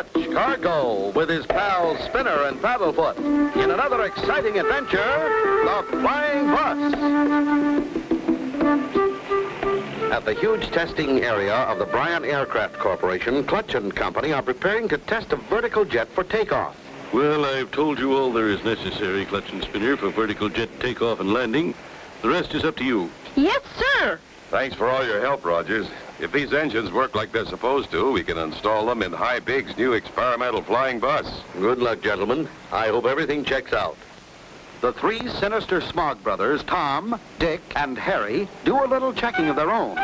Clutch Cargo with his pals Spinner and Paddlefoot in another exciting adventure, the Flying Bus. At the huge testing area of the Bryan Aircraft Corporation, Clutch and Company are preparing to test a vertical jet for takeoff. Well, I've told you all there is necessary, Clutch and Spinner, for vertical jet takeoff and landing. The rest is up to you. Yes, sir. Thanks for all your help, Rogers. If these engines work like they're supposed to, we can install them in High Big's new experimental flying bus. Good luck, gentlemen. I hope everything checks out. The three sinister Smog brothers, Tom, Dick, and Harry, do a little checking of their own.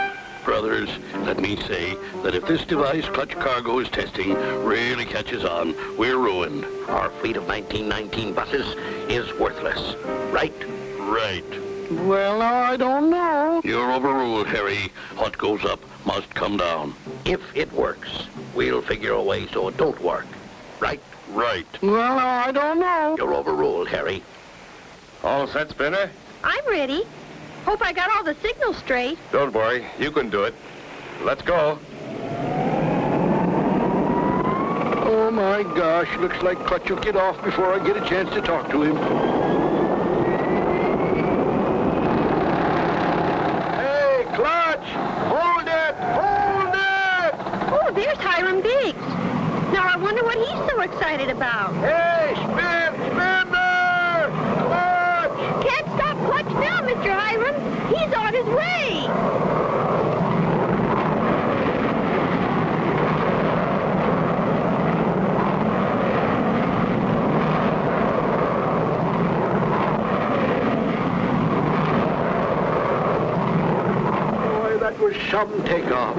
Brothers, let me say that if this device Clutch Cargo is testing really catches on, we're ruined. Our fleet of 1919 buses is worthless. Right? Right. Well, I don't know. You're overruled, Harry. What goes up must come down. If it works, we'll figure a way so it don't work. Right? Right. Well, I don't know. You're overruled, Harry. All set, Spinner? I'm ready. Hope I got all the signals straight. Don't worry, you can do it. Let's go. Oh, my gosh. Looks like Clutch will get off before I get a chance to talk to him. Hey, Clutch! Hold it! Hold it! Oh, there's Hiram Biggs. Now I wonder what he's so excited about. Hey, Spinner! Clutch! Can't stop Clutch now, Mr. Hiram. He's on his way. Boy, that was some takeoff.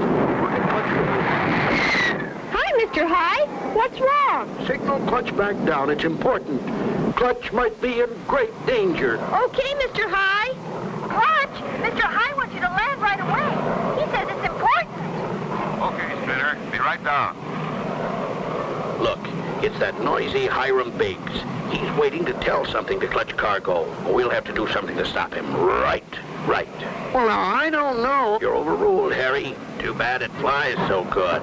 Hi, Mr. High. What's wrong? Signal Clutch back down. It's important. Clutch might be in great danger. Okay, Mr. High. Clutch, Mr. High wants you to land right away. He says it's important. Okay, Spinner. Be right down. Look, it's that noisy Hiram Biggs. He's waiting to tell something to Clutch Cargo. We'll have to do something to stop him. Right. Well, now, I don't know. You're overruled, Harry. Too bad it flies so good.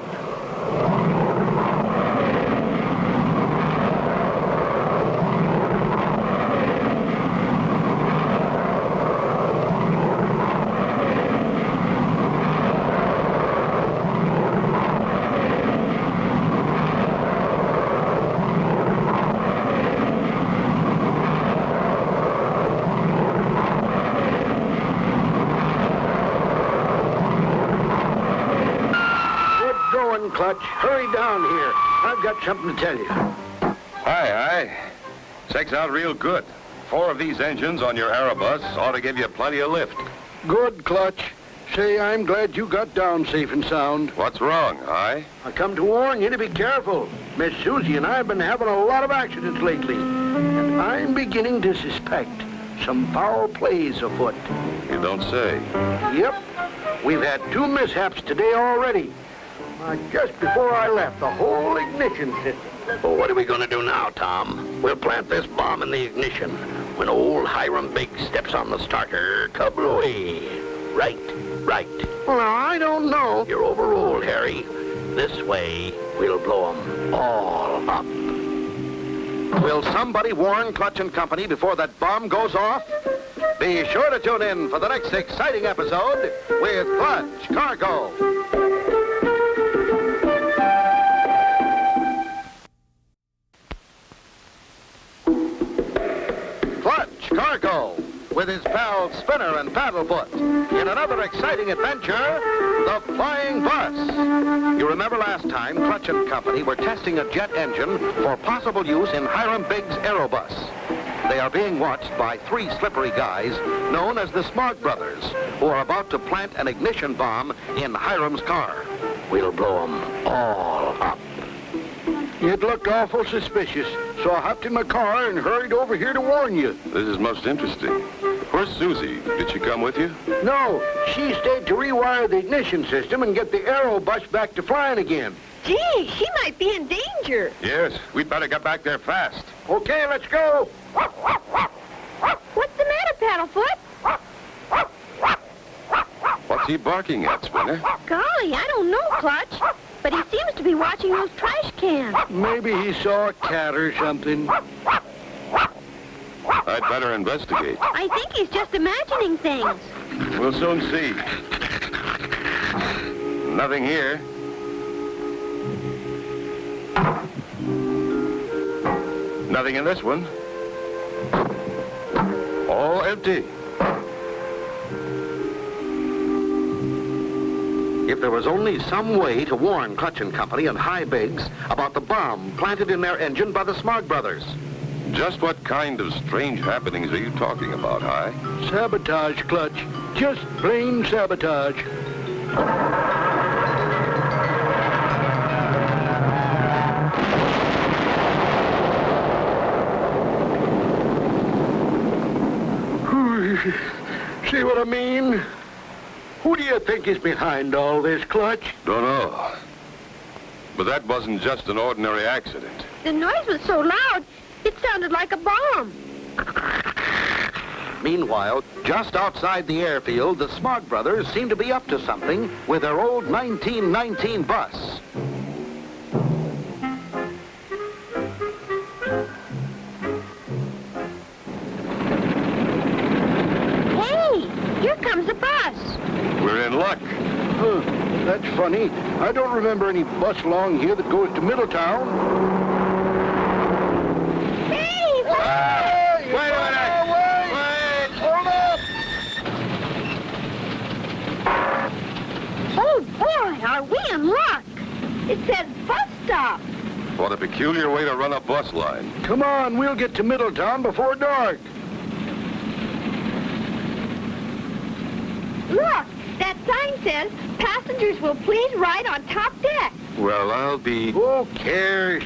Clutch, hurry down here. I've got something to tell you. Hi. Checks out real good. 4 of these engines on your Airbus ought to give you plenty of lift. Good, Clutch. Say, I'm glad you got down safe and sound. What's wrong, Hi? I come to warn you to be careful. Miss Susie and I have been having a lot of accidents lately, and I'm beginning to suspect some foul plays afoot. You don't say. Yep. We've had 2 mishaps today already. Just before I left, the whole ignition system. Well, what are we going to do now, Tom? We'll plant this bomb in the ignition. When old Hiram Biggs steps on the starter, kablooey. Right. Well, now, I don't know. You're overruled, Harry. This way, we'll blow 'em all up. Will somebody warn Clutch and Company before that bomb goes off? Be sure to tune in for the next exciting episode with Clutch Cargo. Cargo with his pals Spinner and Paddlefoot in another exciting adventure, the Flying Bus. You remember last time Clutch and Company were testing a jet engine for possible use in Hiram Biggs' Aerobus. They are being watched by 3 slippery guys known as the Smog Brothers, who are about to plant an ignition bomb in Hiram's car. We'll blow 'em all up. It looked awful suspicious, so I hopped in my car and hurried over here to warn you. This is most interesting. Where's Susie? Did she come with you? No, she stayed to rewire the ignition system and get the Aerobus back to flying again. Gee, she might be in danger. Yes, we'd better get back there fast. Okay, let's go. What's the matter, Paddlefoot? What's he barking at, Spinner? Golly, I don't know, Clutch. but he seems to be watching those trash cans. Maybe he saw a cat or something. I'd better investigate. I think he's just imagining things. We'll soon see. Nothing here. Nothing in this one. All empty. If there was only some way to warn Clutch and Company and High Biggs about the bomb planted in their engine by the Smog-Brothers. Just what kind of strange happenings are you talking about, High? Sabotage, Clutch. Just plain sabotage. See what I mean? Who do you think is behind all this, Clutch? Don't know. But that wasn't just an ordinary accident. The noise was so loud, it sounded like a bomb. Meanwhile, just outside the airfield, the Smog-Brothers seem to be up to something with their old 1919 bus. Hey, here comes a bus. We're in luck. That's funny. I don't remember any bus along here that goes to Middletown. Hey, Wait a minute! Wait! Hold up! Oh, boy, are we in luck. It says bus stop. What a peculiar way to run a bus line. Come on, we'll get to Middletown before dark. Look, that sign says, passengers will please ride on top deck. Well, I'll be... Who cares?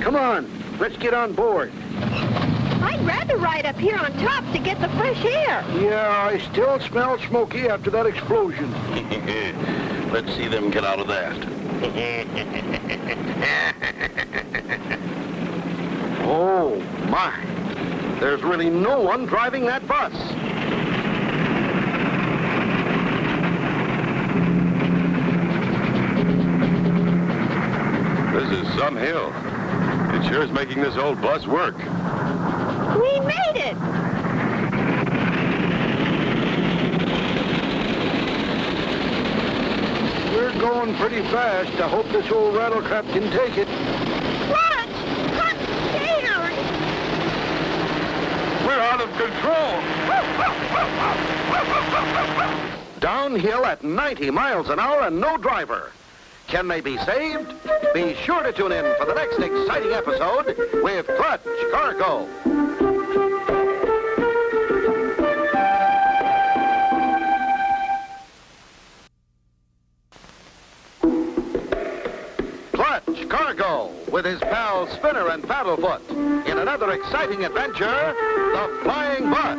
Come on, let's get on board. I'd rather ride up here on top to get the fresh air. Yeah, I still smell smoky after that explosion. Let's see them get out of that. Oh, my. There's really no one driving that bus. This is some hill. It sure is making this old bus work. We made it. We're going pretty fast. I hope this old rattletrap can take it. Clutch, I'm scared. We're out of control. Downhill at 90 miles an hour and no driver. Can they be saved? Be sure to tune in for the next exciting episode with Clutch Cargo. Clutch Cargo with his pals Spinner and Paddlefoot in another exciting adventure, the Flying Bus.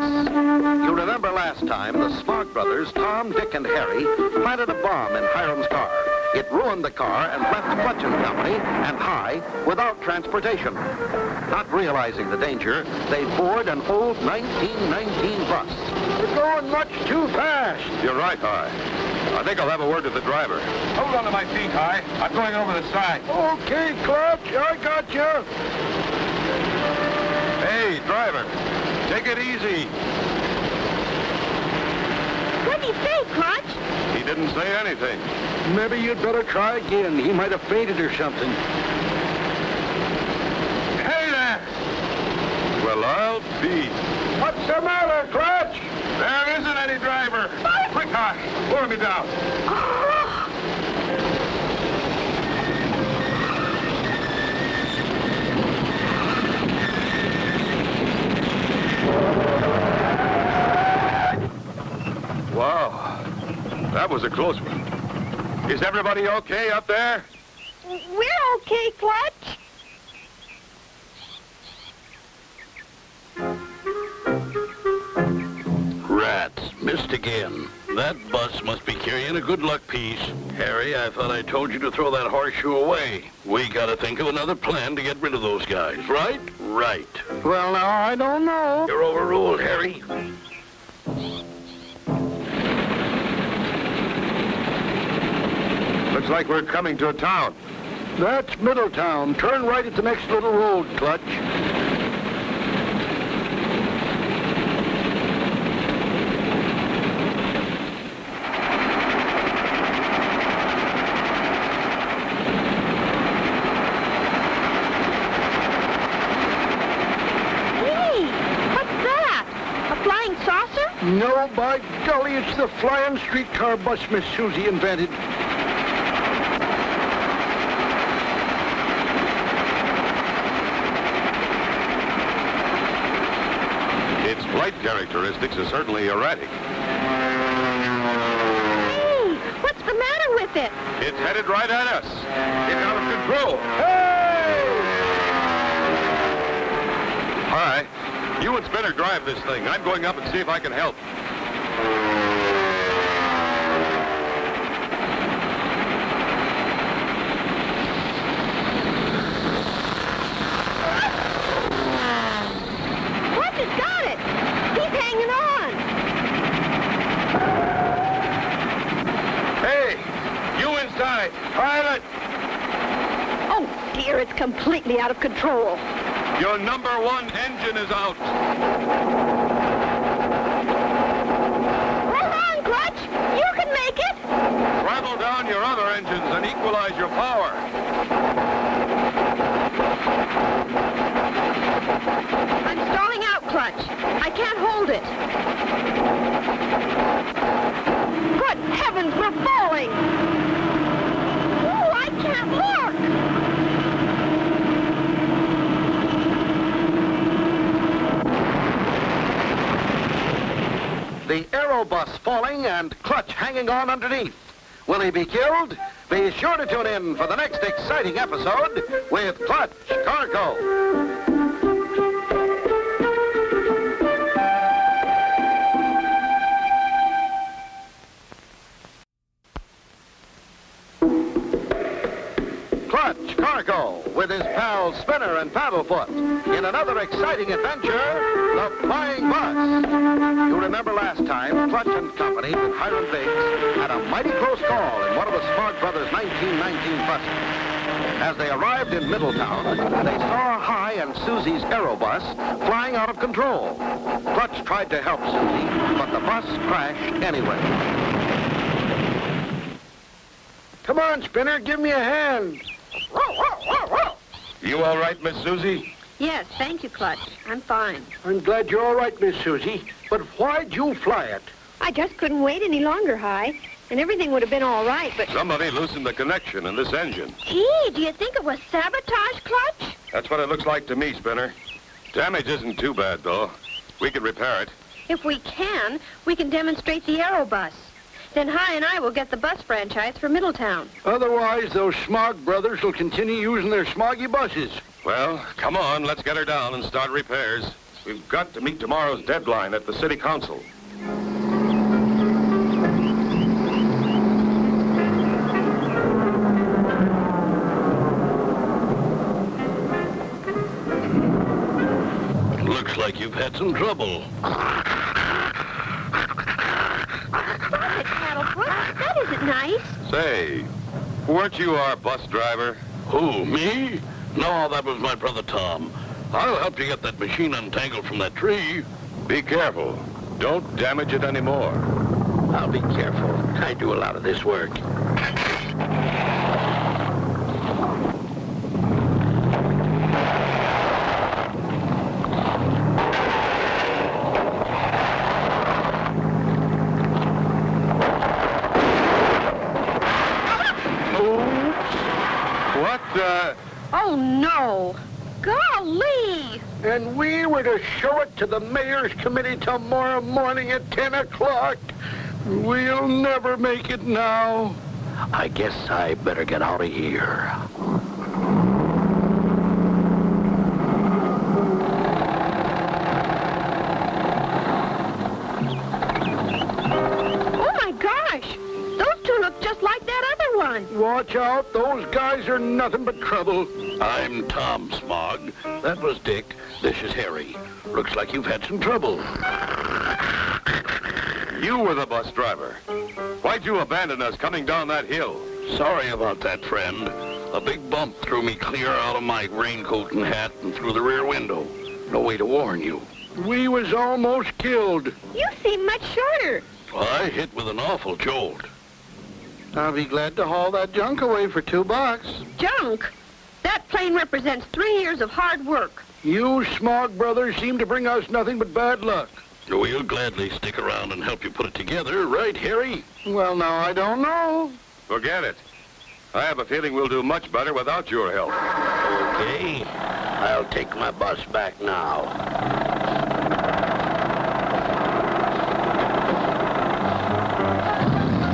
You remember last time the Smog-Brothers, Tom, Dick, and Harry planted a bomb in Hiram's car. It ruined the car and left Clutch and Company and High without transportation. Not realizing the danger, they board an old 1919 bus. We're going much too fast. You're right, High. I think I'll have a word with the driver. Hold on to my feet, High. I'm going over the side. Okay, Clutch, I got you. Hey, driver, take it easy. What'd he say, Clutch? He didn't say anything. Maybe you'd better try again. He might have fainted or something. Hey there! Well, I'll be... What's the matter, Clutch? There isn't any driver. Quick, High. Lower me down. Wow. That was a close one. Is everybody okay up there? We're okay, Clutch. Rats, missed again. That bus must be carrying a good luck piece. Harry, I thought I told you to throw that horseshoe away. We gotta think of another plan to get rid of those guys, right? Right. Well, now, I don't know. You're overruled, Harry. Looks like we're coming to a town. That's Middletown. Turn right at the next little road, Clutch. No, by golly, it's the flying streetcar bus Miss Susie invented. Its flight characteristics are certainly erratic. Hey, what's the matter with it? It's headed right at us. It's out of control. Hey! Hi. You and Spinner drive this thing. I'm going up and see if I can help. Clutch has got it. He's hanging on. Hey, you inside. Pilot! Oh, dear, it's completely out of control. Your number one engine is out. Hold on, Clutch. You can make it. Throttle down your other engines and equalize your power. I'm stalling out, Clutch. I can't hold it. Good heavens, we're falling. Ooh, I can't look. The Aerobus falling and Clutch hanging on underneath. Will he be killed? Be sure to tune in for the next exciting episode with Clutch Cargo. Clutch Cargo with his pals Spinner and Paddlefoot in another exciting adventure, the Flying Bus. You remember last time, Clutch and Company with Hiram Biggs had a mighty close call in one of the Smog-Brothers' 1919 buses. As they arrived in Middletown, they saw Hi and Susie's Aerobus flying out of control. Clutch tried to help Susie, but the bus crashed anyway. Come on, Spinner, give me a hand. You all right, Miss Susie? Yes, thank you, Clutch. I'm fine. I'm glad you're all right, Miss Susie. But why'd you fly it? I just couldn't wait any longer, Hi. And everything would have been all right, but... Somebody loosened the connection in this engine. Gee, do you think it was sabotage, Clutch? That's what it looks like to me, Spinner. Damage isn't too bad, though. We could repair it. If we can, we can demonstrate the Aerobus. Then Hi and I will get the bus franchise for Middletown. Otherwise, those Smog-Brothers will continue using their smoggy buses. Well, come on, let's get her down and start repairs. We've got to meet tomorrow's deadline at the city council. Looks like you've had some trouble. Stop it, Paddlefoot. That isn't nice. Say, weren't you our bus driver? Who, me? No, that was my brother Tom. I'll help you get that machine untangled from that tree. Be careful. Don't damage it anymore. I'll be careful. I do a lot of this work. Oh, no. Golly! And we were to show it to the mayor's committee tomorrow morning at 10 o'clock. We'll never make it now. I guess I better get out of here. Oh, my gosh! Those two look just like that other one. Watch out. Those guys are nothing but trouble. I'm Tom, Smog. That was Dick. This is Harry. Looks like you've had some trouble. You were the bus driver. Why'd you abandon us coming down that hill? Sorry about that, friend. A big bump threw me clear out of my raincoat and hat and through the rear window. No way to warn you. We was almost killed. You seem much shorter. I hit with an awful jolt. I'll be glad to haul that junk away for $2. Junk? That plane represents 3 years of hard work. You Smog-Brothers seem to bring us nothing but bad luck. We'll gladly stick around and help you put it together, right, Harry? Well, now, I don't know. Forget it. I have a feeling we'll do much better without your help. Okay. I'll take my bus back now.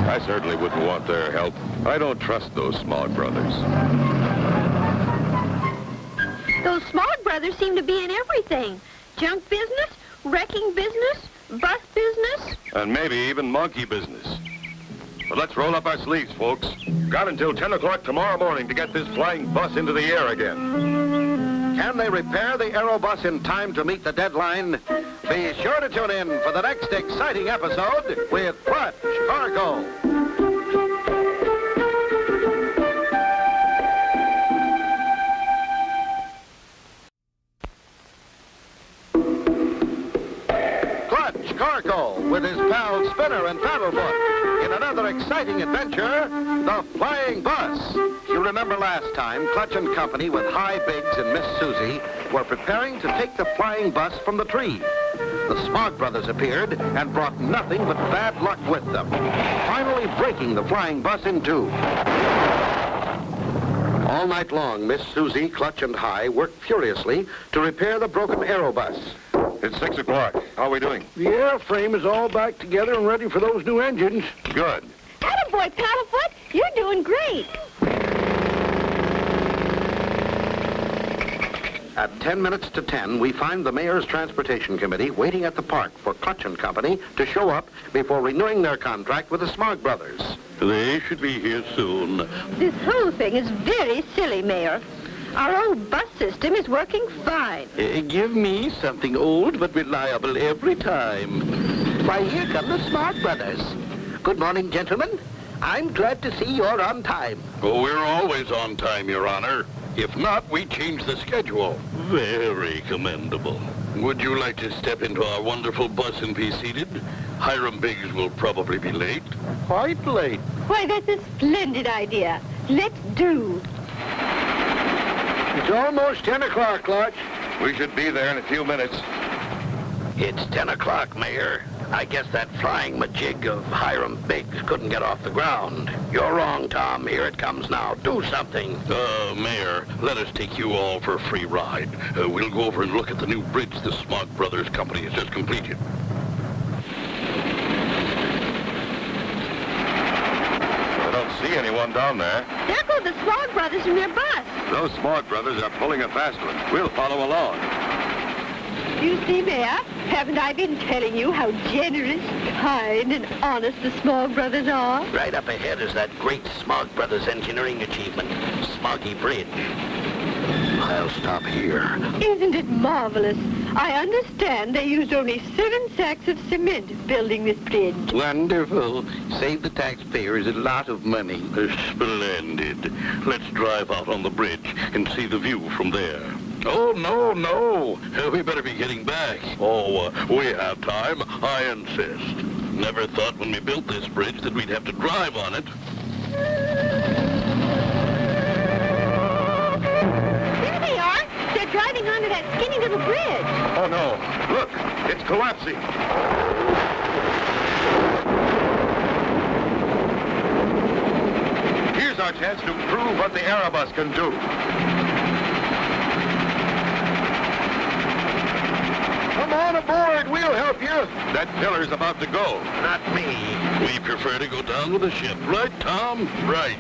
I certainly wouldn't want their help. I don't trust those Smog-Brothers. Those Smog-Brothers seem to be in everything. Junk business, wrecking business, bus business. And maybe even monkey business. But let's roll up our sleeves, folks. Got until 10 o'clock tomorrow morning to get this flying bus into the air again. Can they repair the Aerobus in time to meet the deadline? Be sure to tune in for the next exciting episode with Clutch Cargo. Clutch Cargo with his pal Spinner and Paddlefoot in another exciting adventure, the Flying Bus. You remember last time, Clutch and Company with High Biggs and Miss Susie were preparing to take the flying bus from the tree. The Smog-Brothers appeared and brought nothing but bad luck with them, finally breaking the flying bus in two. All night long, Miss Susie, Clutch, and High worked furiously to repair the broken Aerobus. It's 6 o'clock. How are we doing? The airframe is all back together and ready for those new engines. Good. Attaboy, Paddlefoot, you're doing great. At 10 minutes to 10, we find the Mayor's Transportation Committee waiting at the park for Clutch and Company to show up before renewing their contract with the Smog-Brothers. They should be here soon. This whole thing is very silly, Mayor. Our old bus system is working fine. Give me something old but reliable every time. Why, here come the Smog-Brothers. Good morning, gentlemen. I'm glad to see you're on time. Oh, we're always on time, Your Honor. If not, we change the schedule. Very commendable. Would you like to step into our wonderful bus and be seated? Hiram Biggs will probably be late. Quite late. Why, that's a splendid idea. Let's do. It's almost 10 o'clock, Clutch. We should be there in a few minutes. It's 10 o'clock, Mayor. I guess that flying majig of Hiram Biggs couldn't get off the ground. You're wrong, Tom. Here it comes now. Do something. Mayor, let us take you all for a free ride. We'll go over and look at the new bridge the Smog-Brothers company has just completed. I don't see anyone down there. There go the Smog-Brothers in their bus. Those Smog-Brothers are pulling a fast one. We'll follow along. You see, Mayor, haven't I been telling you how generous, kind, and honest the Smog-Brothers are? Right up ahead is that great Smog-Brothers engineering achievement, Smoggy Bridge. I'll stop here. Isn't it marvelous? I understand they used only 7 sacks of cement building this bridge. Wonderful. Save the taxpayers a lot of money. Splendid. Let's drive out on the bridge and see the view from there. Oh, no. We better be getting back. Oh, we have time, I insist. Never thought when we built this bridge that we'd have to drive on it. There they are. They're driving onto that skinny little bridge. Oh, no. Look, it's collapsing. Here's our chance to prove what the Aerobus can do. Come on aboard. We'll help you. That pillar's about to go. Not me. We prefer to go down with the ship. Right, Tom? Right.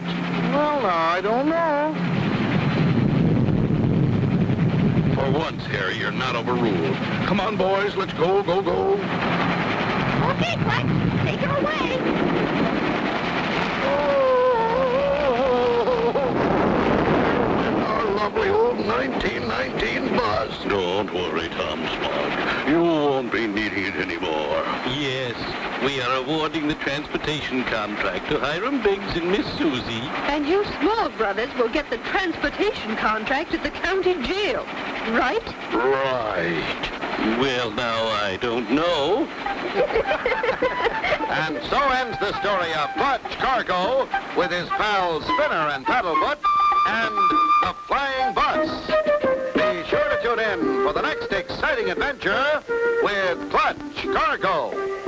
Well, now, I don't know. For once, Harry, you're not overruled. Come on, boys. Let's go. Okay, Clutch, take her away. Our lovely old 1919 bus. Don't worry, Tom Smog. You won't be needing it anymore. Yes, We are awarding the transportation contract to Hiram Biggs and Miss Susie. And you Smog-Brothers will get the transportation contract at the county jail, right? Right. Well, now, I don't know. And so ends the story of Clutch Cargo with his pals Spinner and Paddlefoot and the Flying Bus. Be sure to tune in for the next exciting adventure with Clutch Cargo.